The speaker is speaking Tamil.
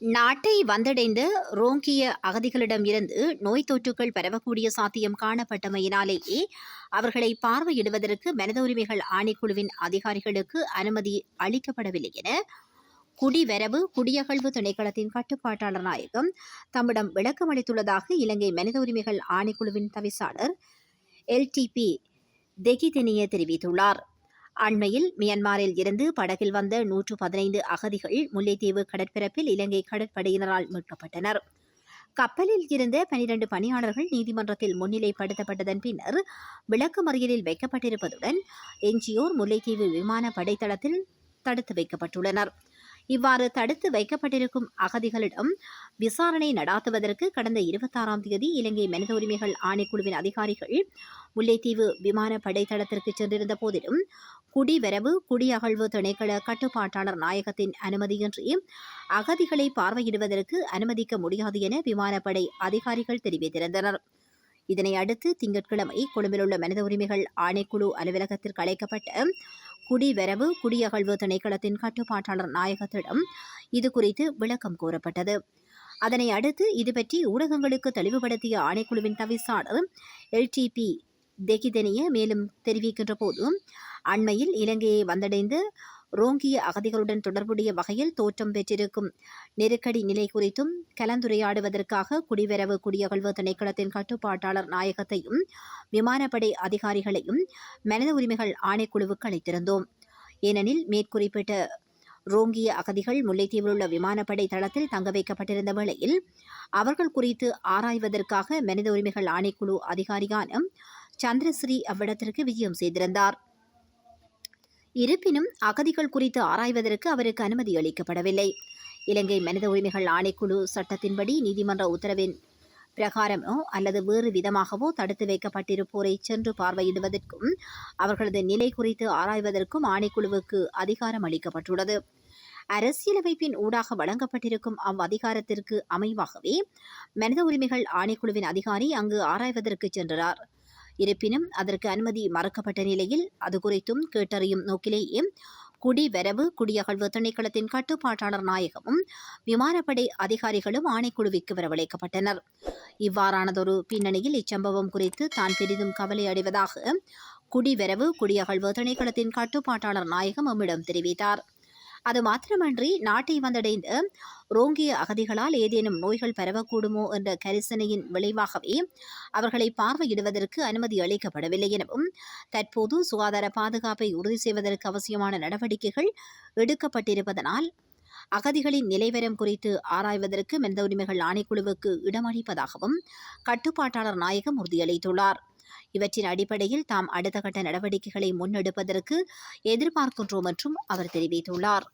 நாட்டை வந்தடைந்த ரோங்கிய அகதிகளிடம் இருந்து நோய் தொற்றுக்கள் பரவக்கூடிய சாத்தியம் காணப்பட்டமையினாலேயே அவர்களை பார்வையிடுவதற்கு மனித உரிமைகள் ஆணைக்குழுவின் அதிகாரிகளுக்கு அனுமதி அளிக்கப்படவில்லை என குடிவரவு குடியகழ்வு திணைக்களத்தின் கட்டுப்பாட்டாளர் நாயகம் தம்மிடம் விளக்கம் அளித்துள்ளதாக இலங்கை மனித உரிமைகள் ஆணைக்குழுவின் தவிசாளர் LTP தெகிதெனிய தெரிவித்துள்ளார். அண்மையில் மியான்மரில் இருந்து படகில் வந்த 115 அகதிகள் முல்லைத்தீவு கடற்பரப்பில் இலங்கை கடற்படையினரால் மீட்கப்பட்டனர். கப்பலில் இருந்த 12 பணியாளர்கள் நீதிமன்றத்தில் முன்னிலைப்படுத்தப்பட்டதன் பின்னர் விளக்கமறியலில் வைக்கப்பட்டிருப்பதுடன் எஞ்சியோர் முல்லைத்தீவு விமான படைத்தளத்தில் தடுத்து வைக்கப்பட்டுள்ளனர். இவ்வாறு தடுத்து வைக்கப்பட்டிருக்கும் அகதிகளிடம் விசாரணை நடாத்துவதற்கு கடந்த 26ஆம் தேதி இலங்கை மனித உரிமைகள் ஆணைக்குழுவின் அதிகாரிகள் முல்லைத்தீவு விமான படைத்தளத்திற்கு சென்றிருந்த போதிலும் குடிவரவு குடியகழ்வு திணைக்கள கட்டுப்பாட்டாளர் நாயகத்தின் அனுமதியின்றி அகதிகளை பார்வையிடுவதற்கு அனுமதிக்க முடியாது என விமானப்படை அதிகாரிகள் தெரிவித்திருந்தனர். இதனை அடுத்து திங்கட்கிழமை கொழும்பிலுள்ள மனித உரிமைகள் ஆணைக்குழு அலுவலகத்திற்கு அழைக்கப்பட்ட குடிவரவு குடியகழ்வு திணைக்களத்தின் கட்டுப்பாட்டாளர் நாயகத்திடம் இதுகுறித்து விளக்கம் கோரப்பட்டது. அதனை அடுத்து இதுபற்றி ஊடகங்களுக்கு தெளிவுபடுத்திய ஆணைக்குழுவின் தவிசாளர் LTP தெகிதெனிய மேலும் தெரிவிக்கின்ற போது, அண்மையில் இலங்கையை வந்தடைந்து ரோங்கிய அகதிகளுடன் தொடர்புடைய வகையில் தோற்றம் பெற்றிருக்கும் நெருக்கடி நிலை குறித்தும் கலந்துரையாடுவதற்காக குடிவரவு குடியகழ்வு திணைக்களத்தின் கட்டுப்பாட்டாளர் நாயகத்தையும் விமானப்படை அதிகாரிகளையும் மனித உரிமைகள் ஆணைக்குழுவுக்கு அழைத்திருந்தோம். ஏனெனில் மேற்குறிப்பிட்ட ரோங்கிய அகதிகள் முல்லைத்தீவில் உள்ள விமானப்படை தளத்தில் தங்க வைக்கப்பட்டிருந்த வேளையில் அவர்கள் குறித்து ஆராய்வதற்காக மனித உரிமைகள் ஆணைக்குழு அதிகாரியான சந்திரஸ்ரீ அவ்விடத்திற்கு விஜயம் செய்திருந்தார். இருப்பினும் அகதிகள் குறித்து ஆராய்வதற்கு அவருக்கு அனுமதி அளிக்கப்படவில்லை. இலங்கை மனித உரிமைகள் ஆணைக்குழு சட்டத்தின்படி நீதிமன்ற உத்தரவின் பிரகாரமோ அல்லது வேறு விதமாகவோ தடுத்து வைக்கப்பட்டிருப்போரை சென்று பார்வையிடுவதற்கும் அவர்களது நிலை குறித்து ஆராய்வதற்கும் ஆணைக்குழுவுக்கு அதிகாரம் அளிக்கப்பட்டுள்ளது. அரசியலமைப்பின் ஊடாக வழங்கப்பட்டிருக்கும் அவ்வதிகாரத்திற்கு அமைவாகவே மனித உரிமைகள் ஆணைக்குழுவின் அதிகாரி அங்கு ஆராய்வதற்கு சென்றார். இருப்பினும் அதற்கு அனுமதி மறுக்கப்பட்ட நிலையில் அது குறித்தும் கேட்டறியும் நோக்கிலேயே குடிவரவு குடியகழ்வு திணைக்களத்தின் கட்டுப்பாட்டாளர் நாயகமும் விமானப்படை அதிகாரிகளும் ஆணைக்குழுவிற்கு வரவழைக்கப்பட்டனர். இவ்வாறானதொரு பின்னணியில் இச்சம்பவம் குறித்து தான் பெரிதும் கவலை அடைவதாக குடிவரவு குடியகழ்வு திணைக்களத்தின் கட்டுப்பாட்டாளர் நாயகம் நம்மிடம் தெரிவித்தார். அது மாத்திரமன்றி நாட்டை வந்தடைந்த ரோங்கிய அகதிகளால் ஏதேனும் நோய்கள் பரவக்கூடுமோ என்ற கரிசனையின் விளைவாகவே அவர்களை பார்வையிடுவதற்கு அனுமதி அளிக்கப்படவில்லை எனவும் தற்போது சுகாதார பாதுகாப்பை உறுதி செய்வதற்கு அவசியமான நடவடிக்கைகள் எடுக்கப்பட்டிருப்பதனால் அகதிகளின் நிலைவரம் குறித்து ஆராய்வதற்கு மனித உரிமைகள் ஆணைக்குழுவுக்கு இடமளிப்பதாகவும் கட்டுப்பாட்டாளர் நாயகம் உறுதியளித்துள்ளார். இவற்றின் அடிப்படையில் தாம் அடுத்த கட்ட நடவடிக்கைகளை முன்னெடுப்பதற்கு எதிர்பார்க்கின்றோம் என்றும் அவர் தெரிவித்துள்ளார்.